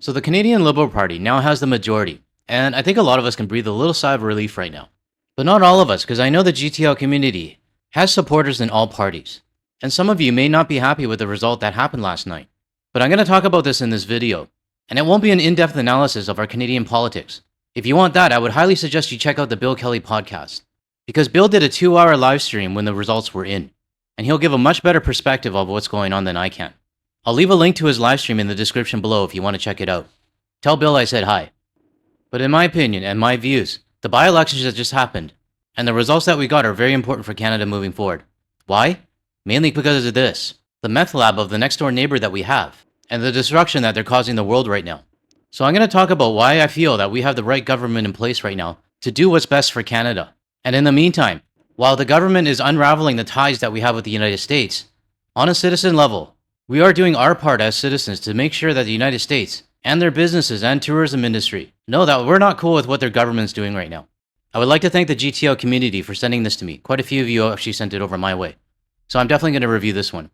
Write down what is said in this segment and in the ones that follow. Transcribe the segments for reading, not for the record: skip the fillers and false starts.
So the Canadian Liberal Party now has the majority, and I think a lot of us can breathe a little sigh of relief right now. But not all of us, because I know the GTL community has supporters in all parties. And some of you may not be happy with the result that happened last night. But I'm going to talk about this in this video, and it won't be an in-depth analysis of our Canadian politics. If you want that, I would highly suggest you check out the Bill Kelly podcast, because Bill did a 2-hour live stream when the results were in, and he'll give a much better perspective of what's going on than I can. I'll leave a link to his live stream in the description below if you want to check it out. Tell Bill I said hi. But in my opinion and my views, the by-elections that just happened, and the results that we got are very important for Canada moving forward. Why? Mainly because of this, the meth lab of the next door neighbor that we have, and the destruction that they're causing the world right now. So I'm going to talk about why I feel that we have the right government in place right now to do what's best for Canada. And in the meantime, while the government is unraveling the ties that we have with the United States, on a citizen level, we are doing our part as citizens to make sure that the United States and their businesses and tourism industry know that we're not cool with what their government's doing right now. I would like to thank the GTL community for sending this to me. Quite a few of you actually sent it over my way. So I'm definitely going to review this one.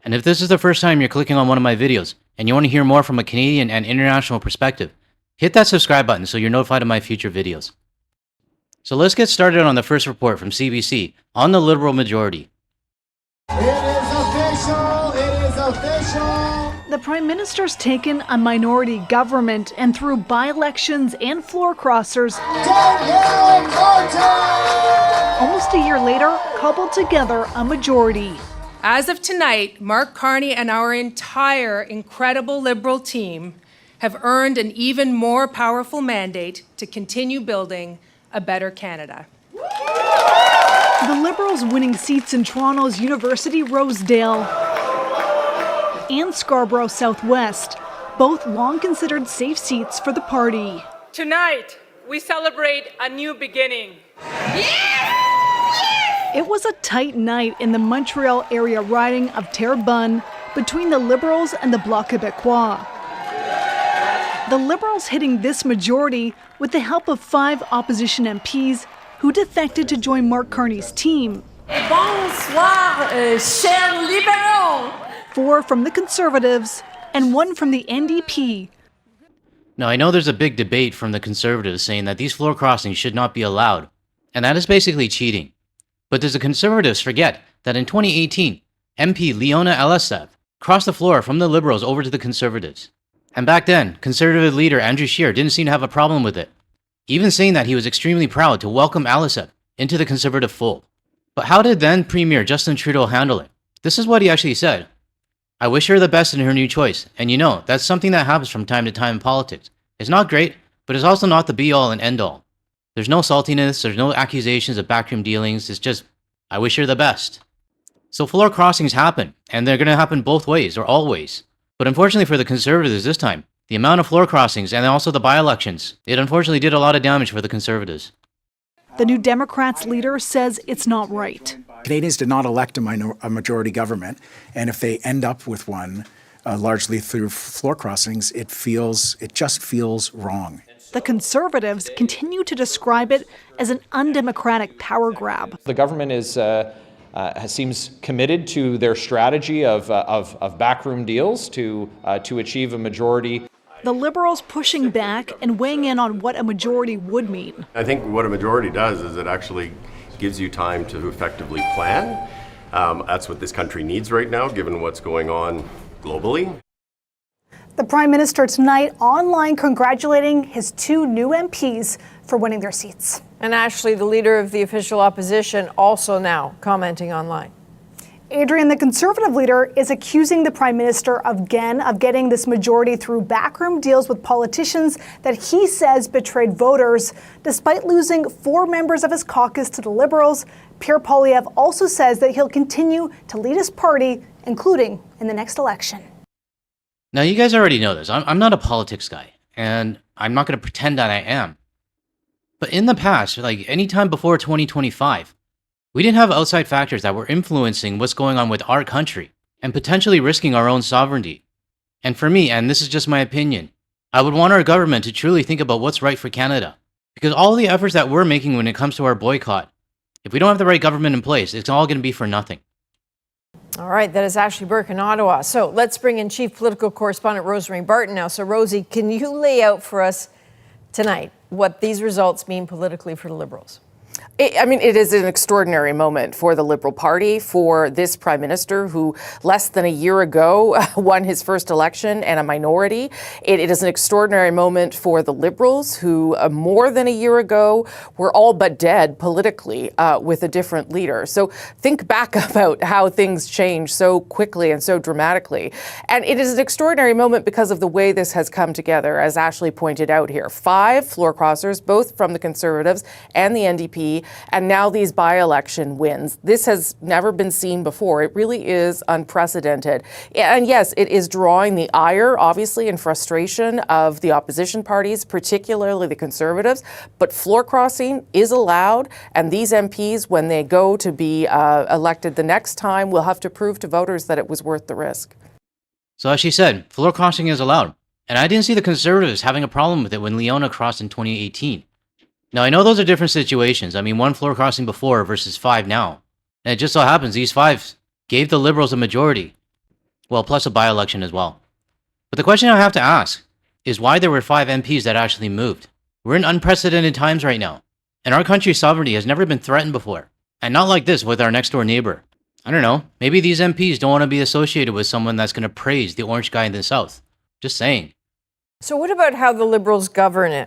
And if this is the first time you're clicking on one of my videos and you want to hear more from a Canadian and international perspective, hit that subscribe button so you're notified of my future videos. So let's get started on the first report from CBC on the Liberal majority. It is official! It is official! The Prime Minister's taken a minority government and through by-elections and floor crossers, almost a year later, cobbled together a majority. As of tonight, Mark Carney and our entire incredible Liberal team have earned an even more powerful mandate to continue building a better Canada. The Liberals winning seats in Toronto's University Rosedale and Scarborough Southwest, both long considered safe seats for the party. Tonight, we celebrate a new beginning. It was a tight night in the Montreal area riding of Terrebonne between the Liberals and the Bloc Québécois. The Liberals hitting this majority with the help of 5 opposition MPs who defected to join Mark Carney's team. Bonsoir, chers libéraux! 4 from the Conservatives and 1 from the NDP. Now I know there's a big debate from the Conservatives saying that these floor crossings should not be allowed, and that is basically cheating. But does the Conservatives forget that in 2018, MP Leona Elisev crossed the floor from the Liberals over to the Conservatives? And back then, Conservative leader Andrew Scheer didn't seem to have a problem with it, even saying that he was extremely proud to welcome Elisev into the Conservative fold. But how did then Premier Justin Trudeau handle it? This is what he actually said. I wish her the best in her new choice, and you know, that's something that happens from time to time in politics. It's not great, but it's also not the be-all and end-all. There's no saltiness, there's no accusations of backroom dealings, it's just, I wish her the best. So floor crossings happen, and they're going to happen both ways, or all ways. But unfortunately for the Conservatives this time, the amount of floor crossings and also the by-elections, it unfortunately did a lot of damage for the Conservatives. The New Democrats leader says it's not right. Canadians did not elect a majority government, and if they end up with one, largely through floor crossings, it just feels wrong. The Conservatives continue to describe it as an undemocratic power grab. The government seems committed to their strategy of backroom deals to achieve a majority. The Liberals pushing back and weighing in on what a majority would mean. I think what a majority does is it actually gives you time to effectively plan. That's what this country needs right now, given what's going on globally. The Prime Minister tonight online congratulating his 2 new MPs for winning their seats. And Ashley, the leader of the official opposition, also now commenting online. Adrian, the Conservative leader, is accusing the Prime Minister of getting this majority through backroom deals with politicians that he says betrayed voters. Despite losing 4 members of his caucus to the Liberals, Pierre Poilievre also says that he'll continue to lead his party, including in the next election. Now you guys already know this. I'm not a politics guy, and I'm not going to pretend that I am. But in the past, like any time before 2025, we didn't have outside factors that were influencing what's going on with our country and potentially risking our own sovereignty. And for me, and this is just my opinion, I would want our government to truly think about what's right for Canada. Because all the efforts that we're making when it comes to our boycott, if we don't have the right government in place, it's all going to be for nothing. All right, that is Ashley Burke in Ottawa. So let's bring in Chief Political Correspondent Rosemary Barton now. So Rosie, can you lay out for us tonight what these results mean politically for the Liberals? It is an extraordinary moment for the Liberal Party, for this Prime Minister who less than a year ago won his first election and a minority. It is an extraordinary moment for the Liberals who more than a year ago were all but dead politically with a different leader. So think back about how things changed so quickly and so dramatically. And it is an extraordinary moment because of the way this has come together, as Ashley pointed out here. 5 floor crossers, both from the Conservatives and the NDP, and now these by-election wins. This has never been seen before. It really is unprecedented. And yes, it is drawing the ire, obviously, and frustration of the opposition parties, particularly the Conservatives. But floor crossing is allowed, and these MPs, when they go to be elected the next time, will have to prove to voters that it was worth the risk. So as she said, floor crossing is allowed. And I didn't see the Conservatives having a problem with it when Leona crossed in 2018. Now, I know those are different situations. 1 floor crossing before versus 5 now. And it just so happens these 5 gave the Liberals a majority. Well, plus a by-election as well. But the question I have to ask is why there were 5 MPs that actually moved. We're in unprecedented times right now. And our country's sovereignty has never been threatened before. And not like this with our next door neighbor. I don't know. Maybe these MPs don't want to be associated with someone that's going to praise the orange guy in the South. Just saying. So what about how the Liberals govern?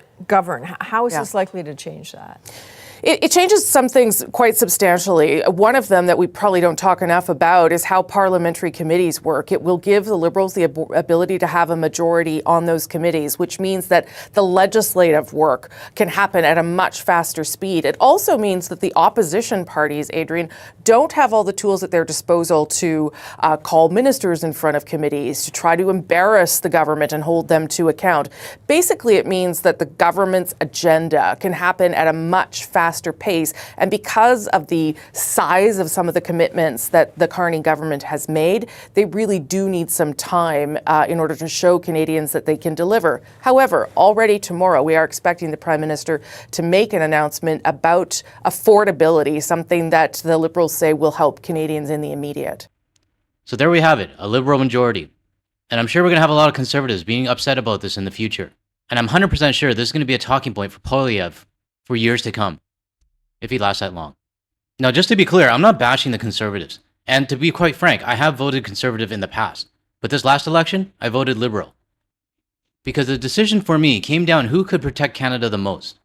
How is this likely to change that? It changes some things quite substantially. One of them that we probably don't talk enough about is how parliamentary committees work. It will give the Liberals the ability to have a majority on those committees, which means that the legislative work can happen at a much faster speed. It also means that the opposition parties, Adrian, don't have all the tools at their disposal to call ministers in front of committees, to try to embarrass the government and hold them to account. Basically, it means that the government's agenda can happen at a much faster pace. And because of the size of some of the commitments that the Carney government has made, they really do need some time in order to show Canadians that they can deliver. However, already tomorrow, we are expecting the Prime Minister to make an announcement about affordability, something that the Liberals say will help Canadians in the immediate. So there we have it, a Liberal majority. And I'm sure we're going to have a lot of Conservatives being upset about this in the future. And I'm 100% sure this is going to be a talking point for Poilievre for years to come, if he lasts that long. Now, just to be clear, I'm not bashing the Conservatives. And to be quite frank, I have voted Conservative in the past. But this last election, I voted Liberal. Because the decision for me came down who could protect Canada the most.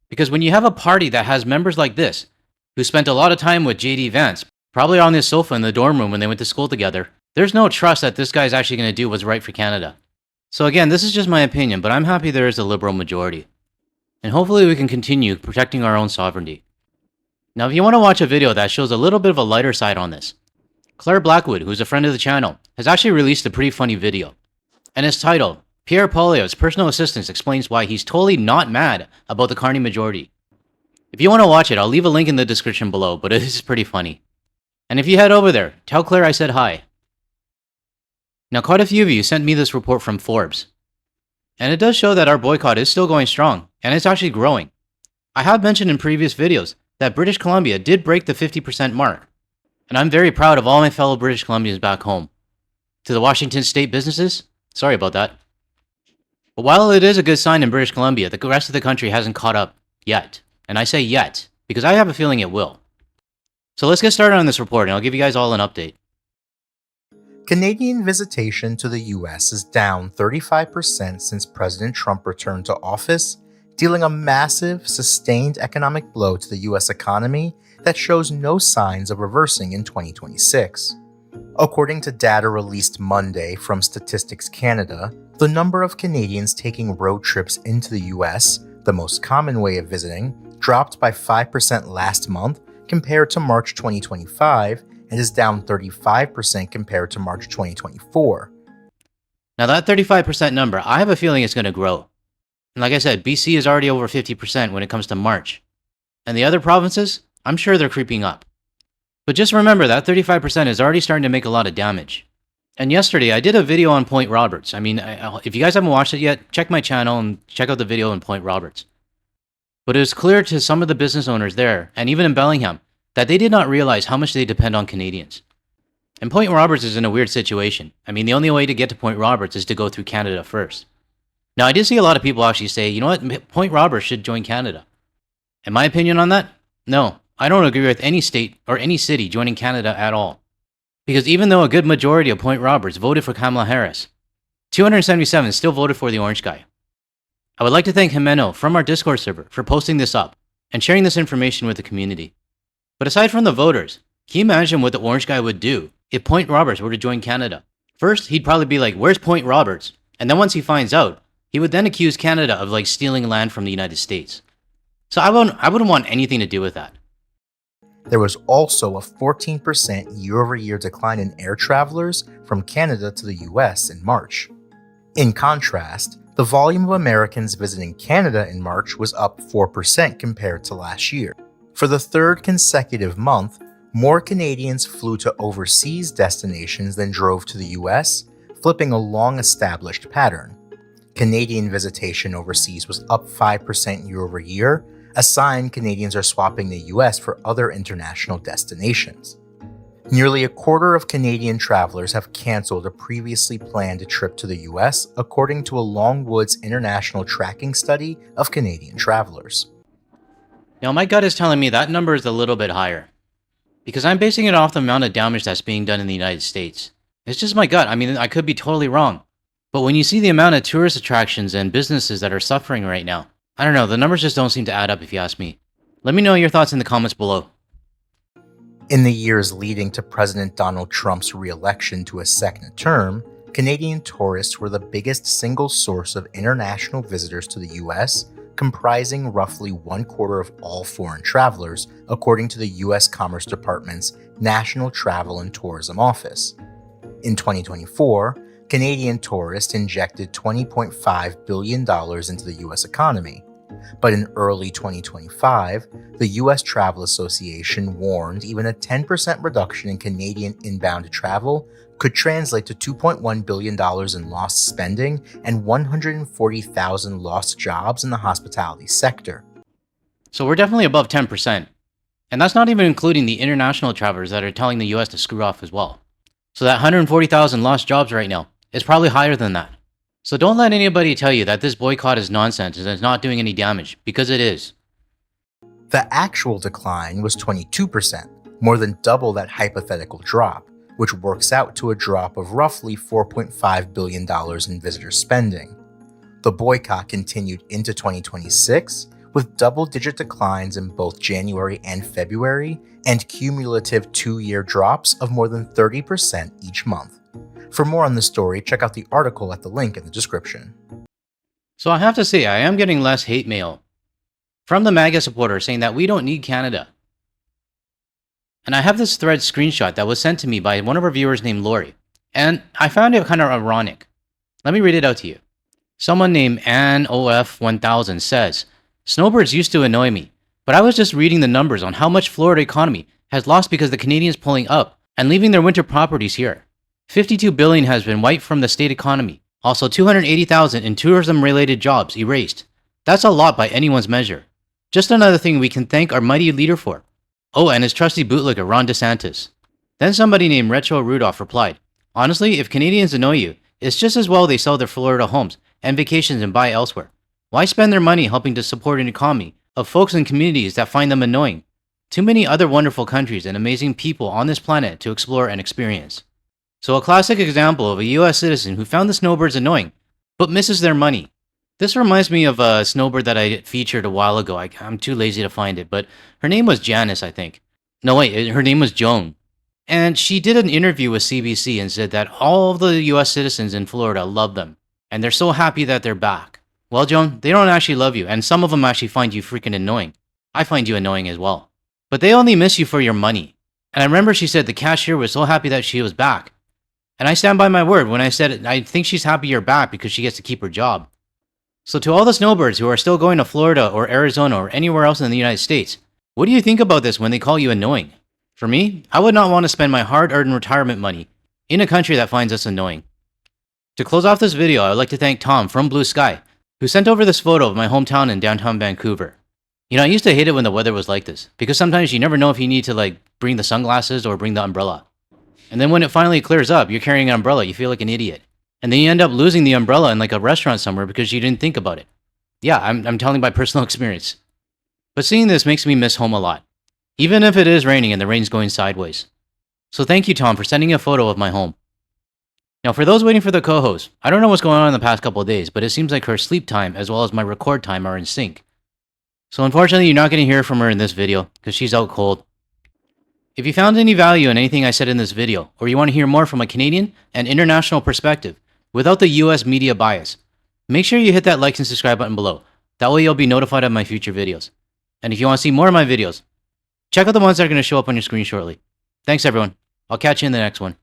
Because when you have a party that has members like this, who spent a lot of time with J.D. Vance, probably on his sofa in the dorm room when they went to school together, there's no trust that this guy's actually going to do what's right for Canada. So again, this is just my opinion, but I'm happy there is a Liberal majority. And hopefully we can continue protecting our own sovereignty. Now, if you want to watch a video that shows a little bit of a lighter side on this, Claire Blackwood, who's a friend of the channel, has actually released a pretty funny video. And it's titled, Pierre Poilievre's personal assistant explains why he's totally not mad about the Carney majority. If you want to watch it, I'll leave a link in the description below, but it is pretty funny. And if you head over there, tell Claire I said hi. Now, quite a few of you sent me this report from Forbes. And it does show that our boycott is still going strong, and it's actually growing. I have mentioned in previous videos that British Columbia did break the 50% mark. And I'm very proud of all my fellow British Columbians back home. To the Washington state businesses, sorry about that. But while it is a good sign in British Columbia, the rest of the country hasn't caught up yet. And I say yet, because I have a feeling it will. So let's get started on this report, and I'll give you guys all an update. Canadian visitation to the US is down 35% since President Trump returned to office, dealing a massive, sustained economic blow to the US economy that shows no signs of reversing in 2026. According to data released Monday from Statistics Canada, the number of Canadians taking road trips into the US, the most common way of visiting, dropped by 5% last month compared to March 2025 and is down 35% compared to March 2024. Now that 35% number, I have a feeling it's going to grow. And like I said, BC is already over 50% when it comes to March. And the other provinces, I'm sure they're creeping up. But just remember that 35% is already starting to make a lot of damage. And yesterday, I did a video on Point Roberts. If you guys haven't watched it yet, check my channel and check out the video on Point Roberts. But it was clear to some of the business owners there, and even in Bellingham, that they did not realize how much they depend on Canadians. And Point Roberts is in a weird situation. I mean, the only way to get to Point Roberts is to go through Canada first. Now, I did see a lot of people actually say, you know what, Point Roberts should join Canada. And my opinion on that? No, I don't agree with any state or any city joining Canada at all. Because even though a good majority of Point Roberts voted for Kamala Harris, 277 still voted for the orange guy. I would like to thank Jimeno from our Discord server for posting this up and sharing this information with the community. But aside from the voters, can you imagine what the orange guy would do if Point Roberts were to join Canada? First, he'd probably be like, where's Point Roberts? And then once he finds out, he would then accuse Canada of like stealing land from the United States. So I wouldn't want anything to do with that. There was also a 14% year-over-year decline in air travelers from Canada to the US in March. In contrast, the volume of Americans visiting Canada in March was up 4% compared to last year. For the third consecutive month, more Canadians flew to overseas destinations than drove to the US, flipping a long-established pattern. Canadian visitation overseas was up 5% year-over-year, a sign Canadians are swapping the US for other international destinations. Nearly a quarter of Canadian travelers have canceled a previously planned trip to the US, according to a Longwoods International tracking study of Canadian travelers. Now, my gut is telling me that number is a little bit higher, because I'm basing it off the amount of damage that's being done in the United States. It's just my gut. I mean, I could be totally wrong. But when you see the amount of tourist attractions and businesses that are suffering right now, I don't know, the numbers just don't seem to add up if you ask me. Let me know your thoughts in the comments below. In the years leading to President Donald Trump's re-election to a second term, Canadian tourists were the biggest single source of international visitors to the US, comprising roughly 1/4 of all foreign travelers, according to the US Commerce Department's National Travel and Tourism Office. In 2024, Canadian tourists injected $20.5 billion into the US economy. But in early 2025, the US Travel Association warned even a 10% reduction in Canadian inbound travel could translate to $2.1 billion in lost spending and 140,000 lost jobs in the hospitality sector. So we're definitely above 10%. And that's not even including the international travelers that are telling the US to screw off as well. So that 140,000 lost jobs right now is probably higher than that. So don't let anybody tell you that this boycott is nonsense and it's not doing any damage, because it is. The actual decline was 22%, more than double that hypothetical drop, which works out to a drop of roughly $4.5 billion in visitor spending. The boycott continued into 2026, with double-digit declines in both January and February, and cumulative 2-year drops of more than 30% each month. For more on this story, check out the article at the link in the description. So I have to say, I am getting less hate mail from the MAGA supporters saying that we don't need Canada. And I have this thread screenshot that was sent to me by one of our viewers named Lori, and I found it kind of ironic. Let me read it out to you. Someone named AnnOF1000 says, Snowbirds used to annoy me, but I was just reading the numbers on how much Florida economy has lost because the Canadians pulling up and leaving their winter properties here. $52 billion has been wiped from the state economy. Also, 280,000 in tourism-related jobs erased. That's a lot by anyone's measure. Just another thing we can thank our mighty leader for. Oh, and his trusty bootlegger, Ron DeSantis. Then somebody named Retro Rudolph replied, honestly, if Canadians annoy you, it's just as well they sell their Florida homes and vacations and buy elsewhere. Why spend their money helping to support an economy of folks and communities that find them annoying? Too many other wonderful countries and amazing people on this planet to explore and experience. So a classic example of a US citizen who found the Snowbirds annoying, but misses their money. This reminds me of a Snowbird that I featured a while ago. I'm too lazy to find it, but her name was Janice, I think. No, wait, her name was Joan. And she did an interview with CBC and said that all of the US citizens in Florida love them, and they're so happy that they're back. Well, Joan, they don't actually love you, and some of them actually find you freaking annoying. I find you annoying as well. But they only miss you for your money. And I remember she said the cashier was so happy that she was back. And I stand by my word when I said I think she's happy you're back because she gets to keep her job. So to all the Snowbirds who are still going to Florida or Arizona or anywhere else in the United States, what do you think about this when they call you annoying? For me, I would not want to spend my hard-earned retirement money in a country that finds us annoying. To close off this video, I would like to thank Tom from Blue Sky, who sent over this photo of my hometown in downtown Vancouver. You know, I used to hate it when the weather was like this, because sometimes you never know if you need to bring the sunglasses or bring the umbrella. And then when it finally clears up, you're carrying an umbrella, you feel like an idiot. And then you end up losing the umbrella in like a restaurant somewhere because you didn't think about it. Yeah, I'm telling by personal experience. But seeing this makes me miss home a lot, even if it is raining and the rain's going sideways. So thank you, Tom, for sending a photo of my home. Now, for those waiting for the co-host, I don't know what's going on in the past couple of days, but it seems like her sleep time as well as my record time are in sync. So unfortunately, you're not going to hear from her in this video because she's out cold. If you found any value in anything I said in this video, or you want to hear more from a Canadian and international perspective without the US media bias, make sure you hit that like and subscribe button below. That way you'll be notified of my future videos. And if you want to see more of my videos, check out the ones that are going to show up on your screen shortly. Thanks everyone. I'll catch you in the next one.